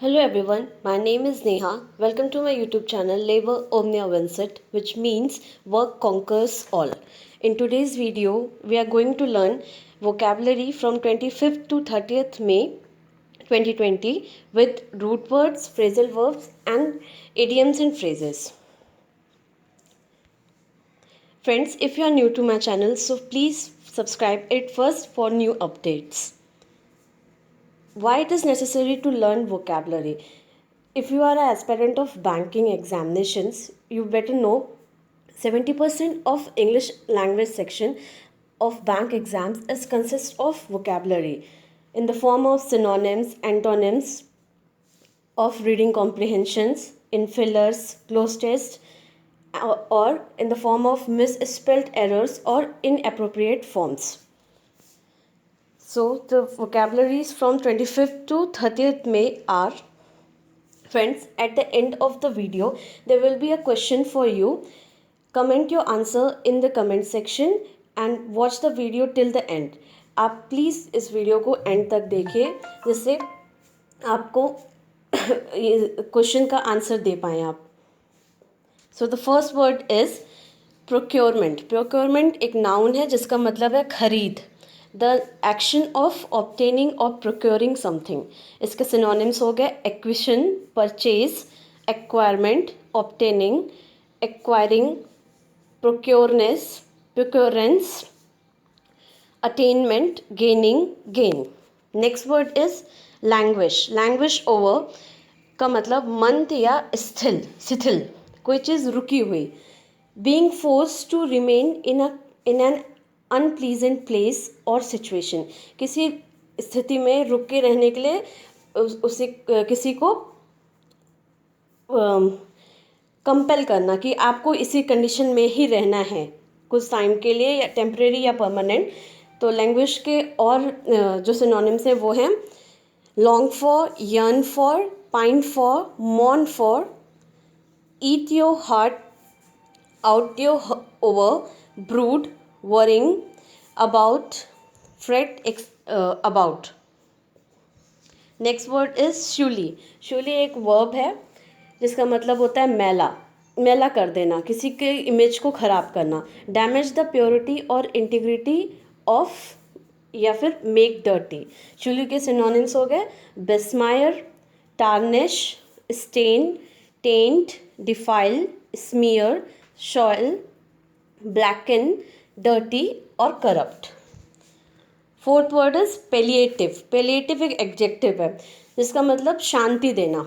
Hello everyone, my name is Neha. Welcome to my YouTube channel Labor Omnia Vincit, which means work conquers all. In today's video, we are going to learn vocabulary from 25th to 30th May 2020 with root words, phrasal verbs, and idioms and phrases. Friends, if you are new to my channel, so please subscribe it first for new updates. Why it is necessary to learn vocabulary? If you are an aspirant of banking examinations, you better know 70% of English language section of bank exams is consists of vocabulary in the form of synonyms, antonyms, of reading comprehensions, in fillers, close test, or in the form of misspelled errors or inappropriate forms. So the vocabularies from 25th to 30th May are, friends, at the end of the video there will be a question for you. Comment your answer in the comment section and watch the video till the end. आप please इस video को and तक देखिए जिससे आपको question का answer दे पाएँ आप. So the first word is procurement. Procurement एक नाउन है जिसका मतलब है खरीद. द एक्शन ऑफ ऑब्टेनिंग और प्रोक्योरिंग समथिंग. इसके सिनोनिम्स हो गए acquisition, purchase, acquirement, obtaining, acquiring, procureness, procurance, attainment, gaining, gain. Next word is language. Language over का मतलब मंद या स्थिल, शिथिल, कोई चीज़ रुकी हुई. Being force to remain in an unpleasant place और सिचुएशन. किसी स्थिति में रुक के रहने के लिए उसे किसी को कंपेल करना कि आपको इसी कंडीशन में ही रहना है कुछ टाइम के लिए, या टेम्परेरी या परमानेंट. तो लैंग्वेज के और जो सिनोनिम्स हैं वो हैं long for, yearn for, pine for, mourn for, eat your heart out your over, brood, worrying about, fret about. Next word is sully. Sully एक वर्ब है जिसका मतलब होता है मैला, मैला कर देना, किसी के इमेज को ख़राब करना. डैमेज द प्योरिटी और इंटीग्रिटी ऑफ, या फिर मेक डर्टी. शूली के सिनोनिम्स हो गए besmirch, tarnish, stain, taint, defile, smear, soil, blacken, dirty और corrupt. Fourth word is palliative. Palliative एक एडजेक्टिव है जिसका मतलब शांति देना.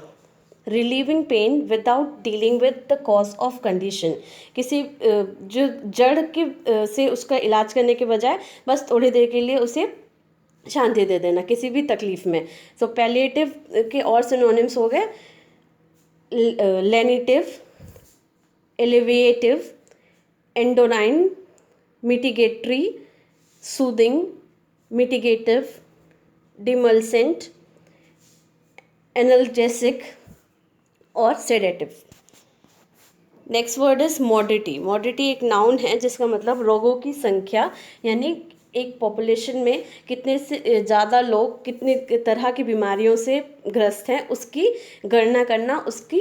Relieving pain without dealing with the cause of condition. किसी जो जड़ के से उसका इलाज करने के बजाय बस थोड़ी देर के लिए उसे शांति दे देना किसी भी तकलीफ में. सो पेलिएटिव के और सिनोनिम्स हो गए lenitive, alleviative, endocrine, mitigatory, soothing, mitigative, demulcent, analgesic और sedative. Next word is morbidity. Morbidity एक नाउन है जिसका मतलब रोगों की संख्या, यानी एक पॉपुलेशन में कितने से ज़्यादा लोग कितने तरह की बीमारियों से ग्रस्त हैं उसकी गणना करना, उसकी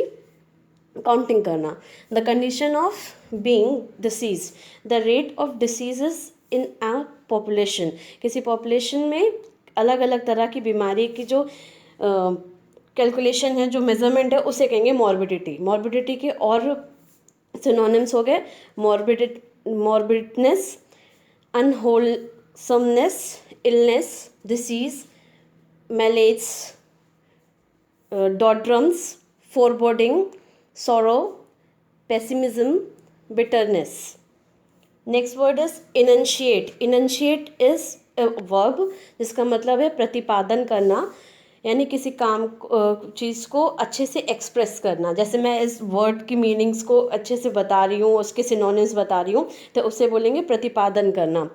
काउंटिंग करना. The condition of being disease. The rate of diseases in a population. किसी पॉपुलेशन में अलग अलग तरह की बीमारी की जो कैलकुलेशन है, जो मेजरमेंट है, उसे कहेंगे मॉर्बिडिटी. मॉर्बिडिटी के और सिनोनिम्स हो गए morbidness, unwholesomeness, illness, disease, malaise, doldrums, foreboding, sorrow, pessimism, bitterness. Next word is enunciate. Enunciate इज a verb जिसका मतलब है प्रतिपादन करना, यानी किसी काम चीज़ को अच्छे से एक्सप्रेस करना. जैसे मैं इस वर्ड की मीनिंग्स को अच्छे से बता रही हूँ, उसके सिनोनिम्स बता रही हूँ, तो उसे बोलेंगे प्रतिपादन करना.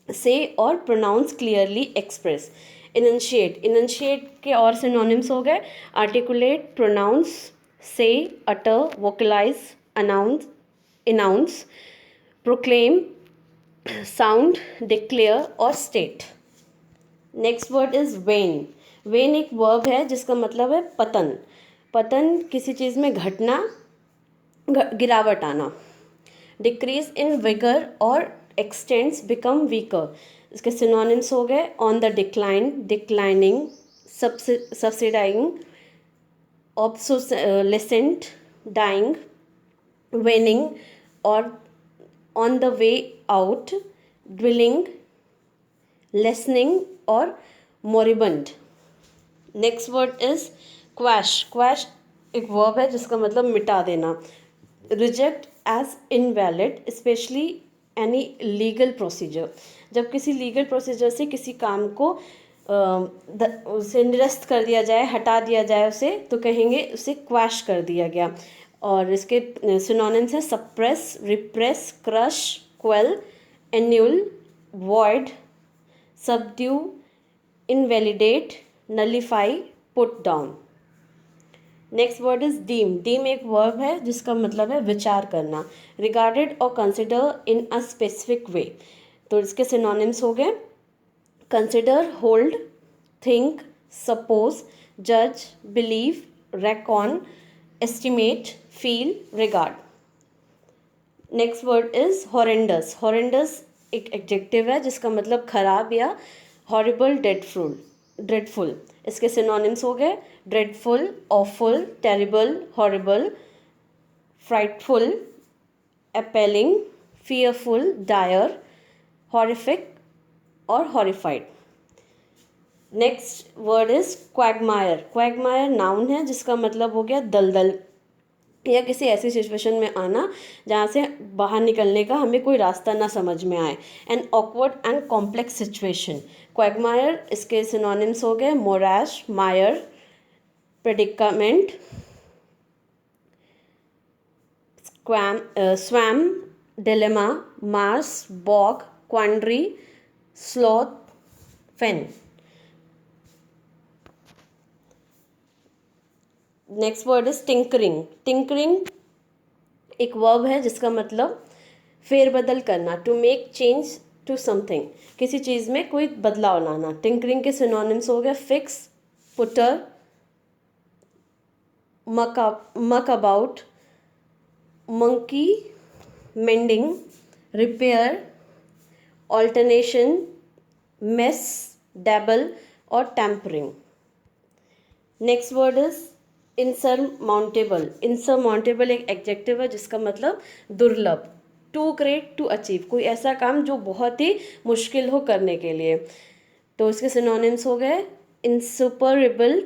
से और pronounce clearly express. Enunciate. Enunciate के और सिनोनिम्स हो गए articulate, pronounce, say, utter, vocalize, announce, proclaim, sound, declare और state. Next word is wane. Wane एक वर्ब है जिसका मतलब है पतन। पतन किसी चीज़ में घटना, गिरावट आना। डिक्रीज इन विगर और एक्सटेंड्स, बिकम वीकर। इसके सिनोनिम्स हो गए on the decline, declining, subsiding, obsolescent, dying, waning और on the way out, dwindling, lessening और moribund. Next word is quash. Quash एक वर्ब है जिसका मतलब मिटा देना। Reject as invalid especially any legal procedure. जब किसी लीगल प्रोसीजर से किसी काम को उसे निरस्त कर दिया जाए, हटा दिया जाए उसे, तो कहेंगे उसे क्वैश कर दिया गया। और इसके सिनोनिम्स हैं suppress, repress, crush, quell, annul, void, subdue, invalidate, nullify, put down. Next word is deem. Deem एक वर्ब है जिसका मतलब है विचार करना। रिगार्डेड और consider in a specific way. तो इसके सिनोनिम्स हो गए कंसिडर, होल्ड, थिंक, सपोज, जज, believe, Recon, estimate, feel, regard. Next word is horrendous. Horrendous एक एडजेक्टिव है जिसका मतलब खराब या हॉरिबल, ड्रेडफुल। इसके सिनोनिम्स हो गए dreadful, awful, terrible, horrible, frightful, appalling, fearful, dire, horrific और horrified. Next word is quagmire. Quagmire noun है जिसका मतलब हो गया दलदल या किसी ऐसी सिचुएशन में आना जहाँ से बाहर निकलने का हमें कोई रास्ता ना समझ में आए। An awkward and complex situation. Quagmire इसके सिनोनिम्स हो गए morass, mire, predicament, swamp, dilemma, marsh, bog, quandary, sloth, fen. Next word is tinkering. Tinkering एक वर्ब है जिसका मतलब फेरबदल करना, to make change to something, किसी चीज़ में कोई बदलाव लाना। टिंकरिंग के सिनोनिम्स हो गए fix, putter, muck about, monkey, mending, repair, alternation, mess, dabble और tampering. Next word is insurmountable. Insurmountable एक एडजेक्टिव है जिसका मतलब दुर्लभ, टू ग्रेट टू अचीव, कोई ऐसा काम जो बहुत ही मुश्किल हो करने के लिए। तो इसके सिनोनिम्स हो गए इनसुपरेबल,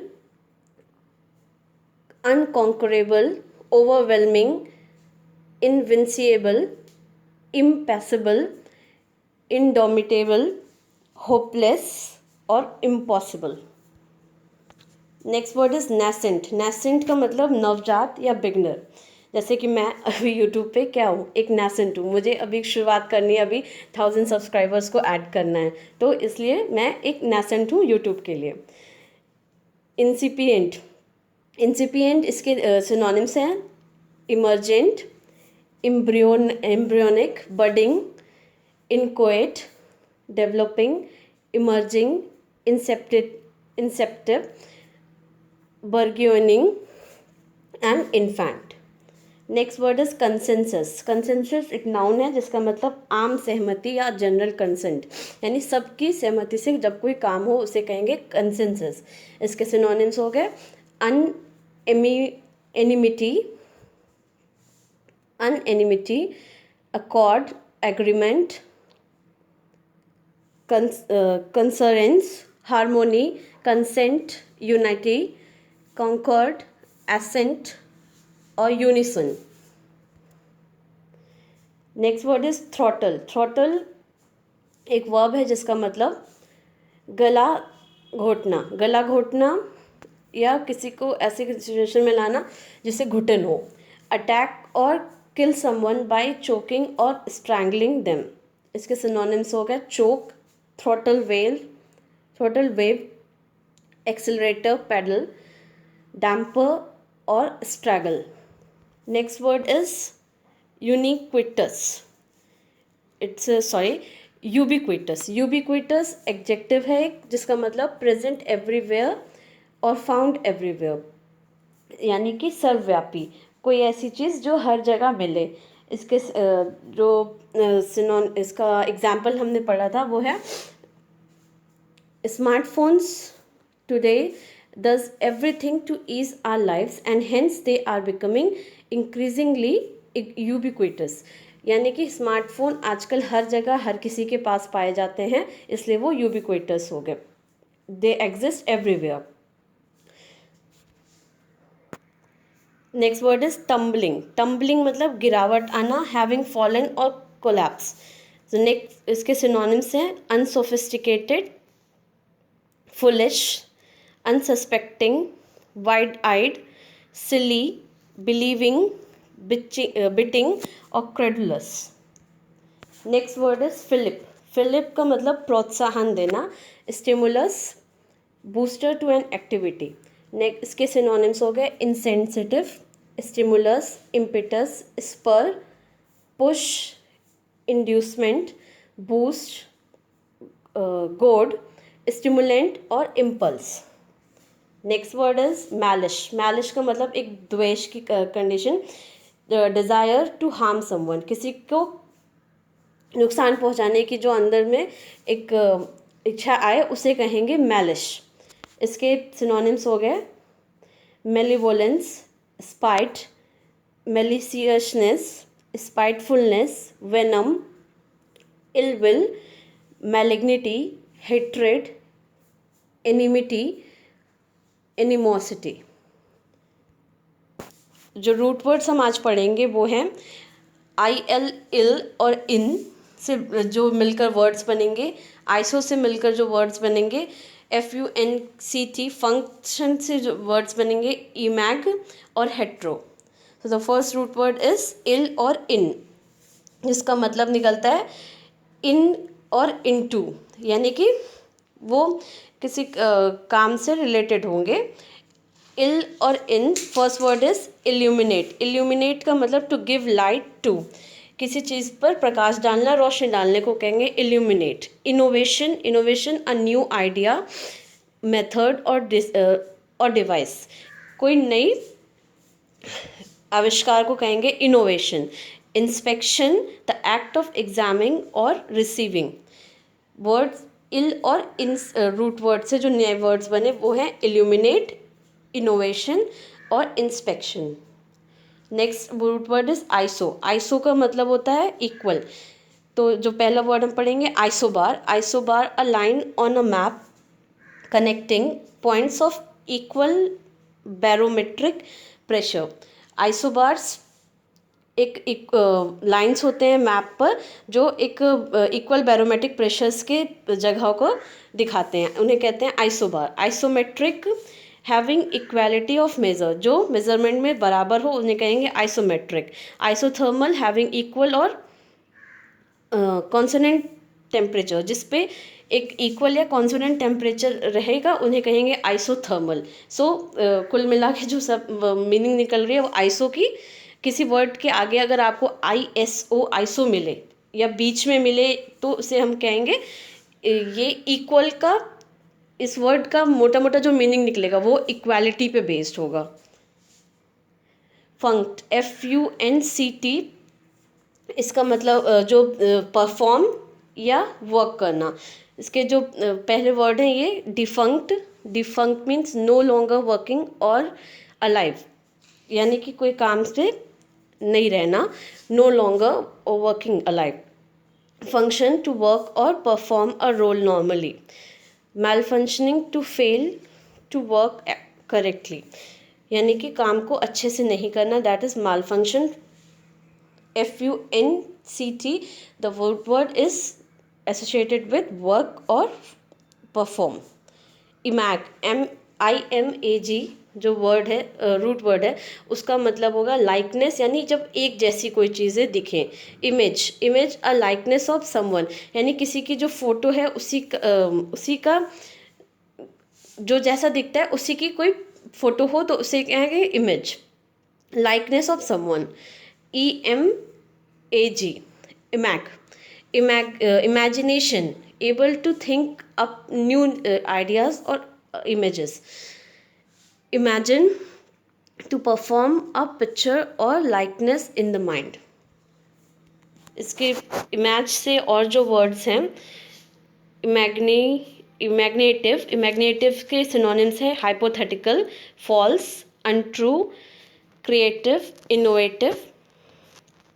अनकॉन्करेबल, ओवरवेलमिंग, इनविंसिएबल, इम्पैसिबल, इंडोमिटेबल, होपलेस और impossible. Next word is nascent. Nascent का मतलब नवजात या बिगनर। जैसे कि मैं अभी यूट्यूब पे क्या हूँ, एक नेसेंट हूँ, मुझे अभी शुरुआत करनी है, अभी 1000 सब्सक्राइबर्स को ऐड करना है, तो इसलिए मैं एक नेसेंट हूँ यूट्यूब के लिए। इंसिपिएंट। इंसिपिएंट इसके सिनोनिम्स हैं emergent, embryonic, budding, inchoate, developing, emerging, inceptive, burgeoning and infant। Next word is consensus. Consensus एक नाउन है जिसका मतलब आम सहमति या जनरल कंसेंट, यानी सबकी सहमति से जब कोई काम हो उसे कहेंगे कंसेंसस। इसके सिनोनिम्स हो गए unanimity, accord, agreement, concurrence, harmony, consent, unity, concord, assent और unison. Next word is throttle. Throttle एक वर्ब है जिसका मतलब गला घोटना। गला घोटना या किसी को ऐसी सिचुएशन में लाना जिससे घुटन हो। अटैक और किल समवन बाय चोकिंग और स्ट्रैंगलिंग देम। इसके सिनोनिम्स हो गए choke, throttle valve, accelerator, pedal, damper और strangle. Next word is ubiquitous. Ubiquitous adjective है जिसका मतलब प्रेजेंट एवरीवेयर और फाउंड एवरीवेयर यानी कि सर्वव्यापी, कोई ऐसी चीज़ जो हर जगह मिले। इसके जो सिनोन इसका एग्जाम्पल हमने पढ़ा था वो है smartphones today does everything to ease our lives and hence they are becoming increasingly ubiquitous, यानी कि स्मार्टफोन आजकल हर जगह हर किसी के पास पाए जाते हैं, इसलिए वो यूबिक्विटस हो गए, they exist everywhere. Next word is tumbling. Tumbling मतलब गिरावट आना, हैविंग फॉलन और कोलैप्स। तो नेक्स्ट इसके सिनोनिम्स हैं unsophisticated, foolish, unsuspecting, wide-eyed, silly, believing, biting और credulous। Next word is fillip. Fillip का मतलब प्रोत्साहन देना, stimulus, booster to an activity. Next इसके सिनोनिम्स हो गए insensitive, stimulus, impetus, spur, push, inducement, boost, goad, stimulant और impulse. Next word is malice. Malice का मतलब एक द्वेष की condition, desire to harm someone, किसी को नुकसान पहुंचाने की जो अंदर में एक इच्छा आए उसे कहेंगे मैलिश। इसके सिनोनिम्स हो गए malevolence, spite, maliciousness, spitefulness, venom, ill will, malignity, hatred, enmity, animosity. जो रूट वर्ड्स हम आज पढ़ेंगे वो हैं आई एल, इल और इन से जो मिलकर वर्ड्स बनेंगे, आइसो से मिलकर जो वर्ड्स बनेंगे, F U N C T, function से जो वर्ड्स बनेंगे, इमैग और हेट्रो। तो the first root word is il और इन, जिसका मतलब निकलता है इन और इनटू, यानी कि वो किसी काम से रिलेटेड होंगे। इल और in, first word is illuminate. Illuminate का मतलब टू गिव लाइट टू, किसी चीज़ पर प्रकाश डालना, रोशनी डालने को कहेंगे illuminate. Innovation, innovation a new idea, method और डिवाइस, कोई नई आविष्कार को कहेंगे innovation. Inspection, the act of examining और रिसीविंग। वर्ड्स इल और इन रूट वर्ड से जो नए वर्ड्स बने वो हैं इल्यूमिनेट, इनोवेशन और inspection. Next root word is iso. Iso का मतलब होता है इक्वल। तो जो पहला वर्ड हम पढ़ेंगे isobar. Isobar a line on a map connecting points of equal barometric pressure. Isobars एक लाइंस होते हैं मैप पर जो एक इक्वल बैरोमेट्रिक प्रेशर्स के जगहों को दिखाते हैं, उन्हें कहते हैं isobar. Isometric, having equality of measure, जो मेजरमेंट में बराबर हो उन्हें कहेंगे आइसोमेट्रिक। आइसोथर्मल, हैविंग इक्वल और कॉन्सोनेंट टेम्परेचर, जिस पे एक इक्वल या कॉन्सोनेंट टेम्परेचर रहेगा उन्हें कहेंगे आइसोथर्मल। सो कुल मिला के जो सब मीनिंग निकल रही है वो आइसो की, किसी वर्ड के आगे अगर आपको आई एस ओ आइसो मिले या बीच में मिले तो उसे हम कहेंगे ये इक्वल का, इस वर्ड का मोटा मोटा जो मीनिंग निकलेगा वो इक्वालिटी पे बेस्ड होगा। Funct, F U N C T, इसका मतलब जो परफॉर्म या वर्क करना। इसके जो पहले वर्ड हैं ये defunct. Defunct means no longer working और अलाइव, यानी कि कोई काम से नहीं रहना, no longer working alive. Function, to work और perform a role normally. Malfunctioning, to fail to work correctly, यानी कि काम को अच्छे से नहीं करना, that is malfunction. FUNCT, the word is associated with work or perform. Imag, MIMAG जो वर्ड है रूट वर्ड है उसका मतलब होगा लाइकनेस, यानी जब एक जैसी कोई चीज़ें दिखें। Image, image a likeness of someone, यानी किसी की जो फोटो है उसी का जो जैसा दिखता है उसी की कोई फोटो हो तो उसे कहेंगे image. Likeness of someone, EMAG, imag. Imagination, able to think up new ideas और images. imagine, to perform a picture or likeness in the mind. इसके इमेज से और जो वर्ड्स हैं, इमेग्नी इमेग्नेटिव के सिनोनिम्स है hypothetical, false, untrue, creative, innovative.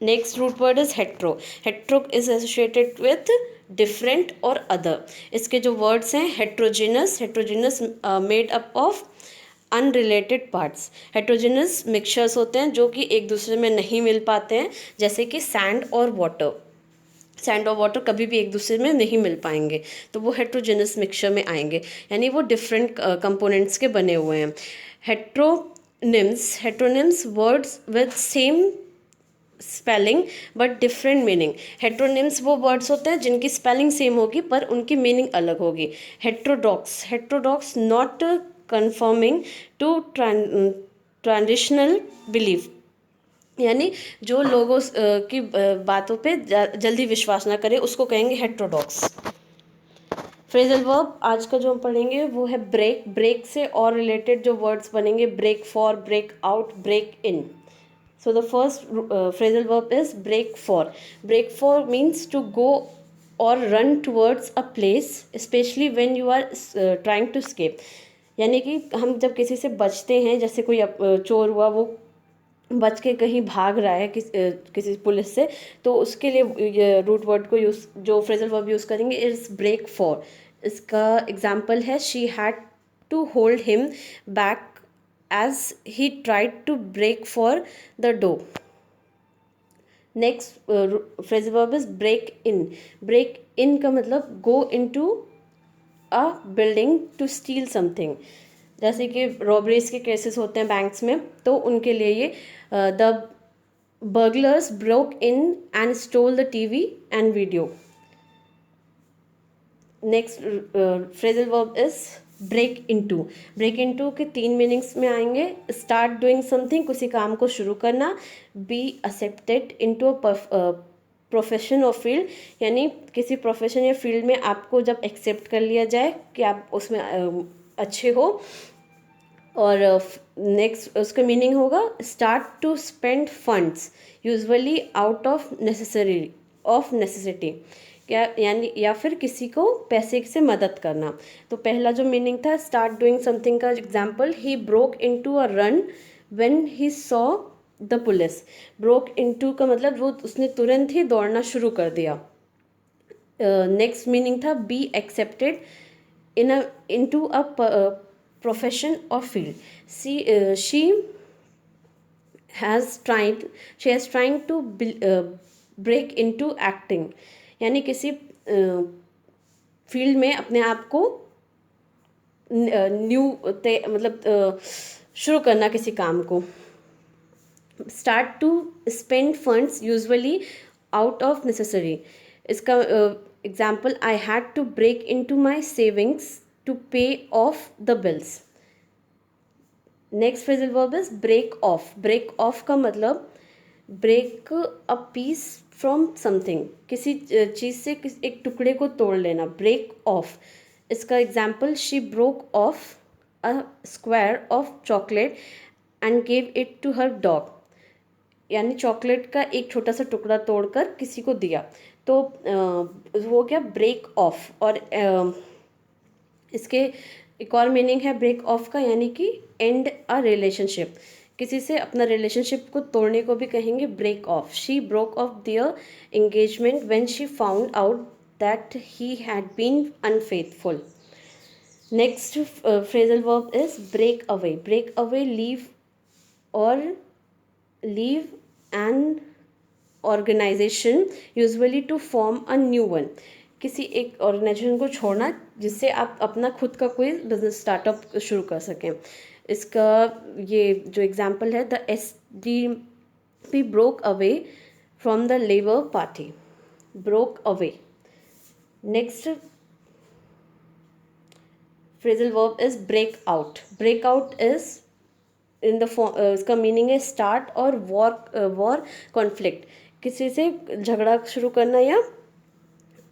Next root word is hetero. Hetero is associated with different और other. इसके जो वर्ड्स हैं, heterogeneous made up of unrelated parts. Heterogeneous mixtures होते हैं जो कि एक दूसरे में नहीं मिल पाते हैं, जैसे कि सैंड और वाटर कभी भी एक दूसरे में नहीं मिल पाएंगे, तो वो हेट्रोजेनस मिक्सचर में आएंगे, यानी वो डिफरेंट कंपोनेंट्स के बने हुए हैं. Heteronyms words with same spelling but different meaning. Heteronyms वो वर्ड्स होते हैं जिनकी स्पेलिंग सेम होगी पर उनकी मीनिंग अलग होगी. Heterodox not conforming to traditional belief, यानी जो लोगों की बातों पे जल्दी विश्वास ना करे उसको कहेंगे हेट्रोडॉक्स. फ्रेजल वर्ब आज का जो हम पढ़ेंगे वो है ब्रेक से और रिलेटेड जो वर्ड्स बनेंगे, break for, break out, break in. So the first phrasal verb is break for. Break for means to go or run towards a place, especially when you are trying to escape. यानी कि हम जब किसी से बचते हैं, जैसे कोई चोर हुआ, वो बच के कहीं भाग रहा है किसी पुलिस से, तो उसके लिए रूट वर्ड को यूज़, जो फ्रेजल वर्ब यूज़ करेंगे इज ब्रेक फॉर. इसका एग्जाम्पल है, she had to hold him back as he tried to break for the door. Next phrasal verb is break in. Break in का मतलब go into a building to steal something. जैसे कि robberies के cases होते हैं banks में, तो उनके लिए ये the burglars broke in and stole the TV and video. Next phrasal verb is break into के 3 मीनिंग्स में आएंगे. स्टार्ट डूइंग समथिंग, किसी काम को शुरू करना. B accepted into a profession और फील्ड, यानी किसी प्रोफेशन या फील्ड में आपको जब एक्सेप्ट कर लिया जाए कि आप उसमें अच्छे हो. और नेक्स्ट उसका मीनिंग होगा start to spend funds usually out of necessity, क्या यानी या फिर किसी को पैसे से मदद करना. तो पहला जो मीनिंग था स्टार्ट डूइंग समथिंग का example, he broke into a run when he saw the police. Broke into का मतलब वो उसने तुरंत ही दौड़ना शुरू कर दिया. नेक्स्ट मीनिंग था be accepted into a profession और field. She has trying to break into acting, यानी किसी फील्ड में अपने आप को मतलब शुरू करना किसी काम को. Start to spend funds usually out of necessary. इसका example, I had to break into my savings to pay off the bills. Next phrasal verb is break off. Break off का मतलब break a piece from something, किसी चीज़ से एक टुकड़े को तोड़ लेना, ब्रेक ऑफ. इसका example, she broke off a square of chocolate and gave it to her dog, यानी चॉकलेट का एक छोटा सा टुकड़ा तोड़कर किसी को दिया, तो वो क्या, ब्रेक ऑफ. और इसके एक और मीनिंग है ब्रेक ऑफ का, यानी कि एंड अ रिलेशनशिप. किसी से अपना रिलेशनशिप को तोड़ने को भी कहेंगे break off. She broke off their engagement when she found out that he had been unfaithful. Next phrasal verb is break away. Break away, leave an organization usually to form a new one. किसी एक organisation को छोड़ना जिससे आप अपना खुद का कोई बिजनेस स्टार्टअप शुरू कर सकें. इसका ये जो एग्जाम्पल है, the SDP broke away from the Labour Party. Broke away. Next phrasal verb is break out. Break out is in the इसका मीनिंग है स्टार्ट और वॉर कॉन्फ्लिक्ट, किसी से झगड़ा शुरू करना या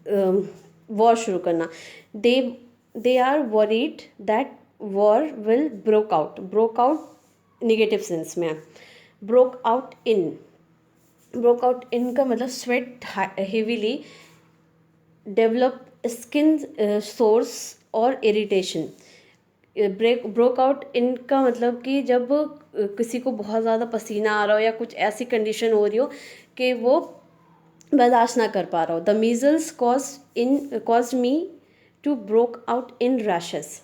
वॉर शुरू करना. They are worried that war will broke out negative sense में है। ब्रोक आउट इन का मतलब sweat heavily, develop skin sores और इरिटेशन। ब्रोक आउट इन का मतलब कि जब किसी को बहुत ज़्यादा पसीना आ रहा हो या कुछ ऐसी कंडीशन हो रही हो कि वो बर्दाश्त ना कर पा रहा हो। The measles cause me to broke out in rashes.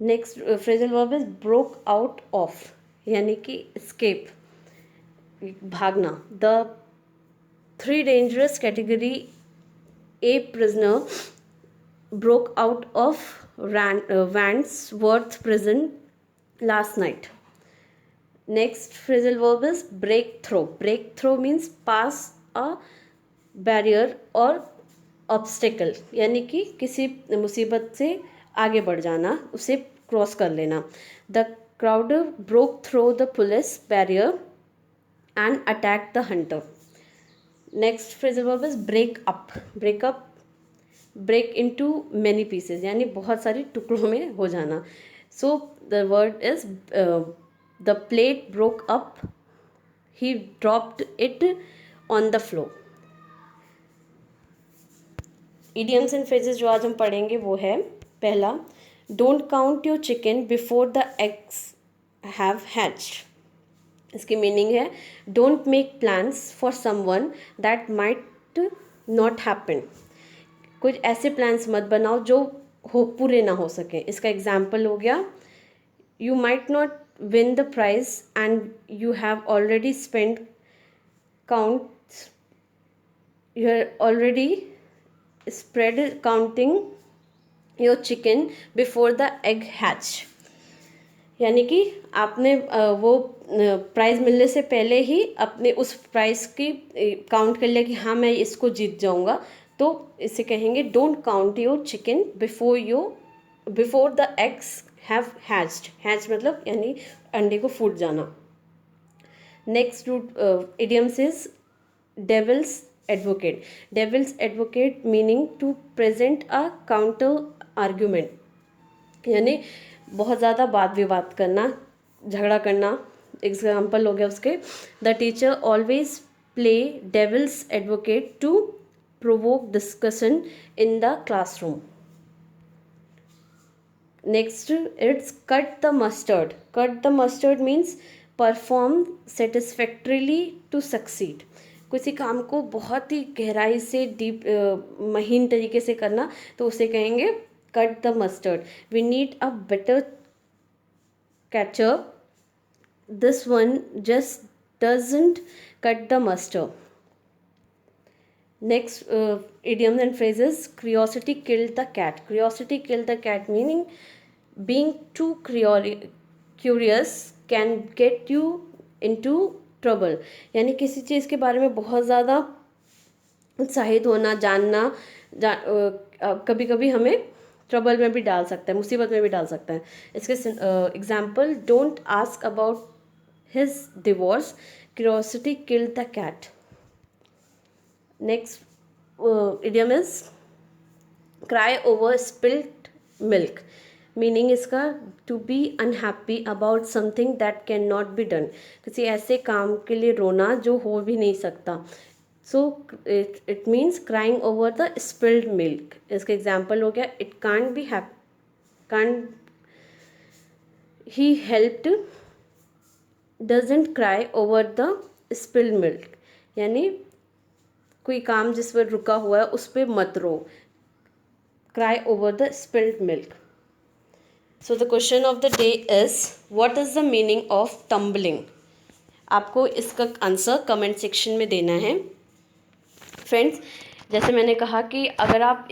Next phrasal verb is broke out of, यानी कि escape, भागना। The 3 dangerous category A prisoner broke out of Wandsworth prison last night. Next phrasal verb is break through. Break through means pass a barrier or obstacle, यानी कि किसी मुसीबत से आगे बढ़ जाना, उसे क्रॉस कर लेना। The crowd broke through the police barrier and attacked the hunter. Next phrasal verb is break up. Break into many pieces, यानी बहुत सारी टुकड़ों में हो जाना। So the word is the plate broke up, he dropped it on the floor. Idioms and phrases जो आज हम पढ़ेंगे वो है, पहला, don't count your chicken before the eggs have hatched. इसकी मीनिंग है don't make plans for someone that might not happen. कुछ ऐसे प्लान्स मत बनाओ जो पूरे ना हो सके। इसका एग्जाम्पल हो गया, you might not win the prize and you have already spend count you are already spread counting your chicken before the egg hatch. यानी कि आपने वो प्राइज़ मिलने से पहले ही अपने उस प्राइज़ की काउंट कर लिया कि हाँ मैं इसको जीत जाऊंगा, तो इसे कहेंगे don't count your chicken before the eggs have hatched. Hatch मतलब यानी अंडे को फूट जाना। Next root idioms is devil's advocate. Devil's advocate meaning to present a counter argument, यानी बहुत ज़्यादा वाद विवाद करना, झगड़ा करना। एग्जाम्पल हो गया उसके, the teacher always play devil's advocate to provoke discussion in the classroom. Next it's cut the mustard. Cut the mustard means perform satisfactorily to succeed. किसी काम को बहुत ही गहराई से डीप महीन तरीके से करना, तो उसे कहेंगे cut the mustard. We need a better catcher. This one just doesn't cut the mustard. Next idiom and phrases, curiosity killed the cat. Curiosity killed the cat meaning being too curious can get you into trouble. यानी किसी चीज़ के बारे में बहुत ज़्यादा उत्साहित होना, जानना कभी कभी हमें ट्रबल में भी डाल सकता है, मुसीबत में भी डाल सकता है। इसके example, don't ask about his divorce, curiosity killed the cat. Next idiom is cry over spilled milk. Meaning इसका to be unhappy about something that can not be done. किसी ऐसे काम के लिए रोना जो हो भी नहीं सकता। So it means crying over the spilled milk. इसका एग्जाम्पल हो गया, it can't be can't he helped doesn't cry over the spilled milk. यानी कोई काम जिस पर रुका हुआ है उस पर मत रो, cry over the spilled milk. So the question of the day is what is the meaning of tumbling. आपको इसका आंसर कमेंट सेक्शन में देना है। फ्रेंड्स, जैसे मैंने कहा कि अगर आप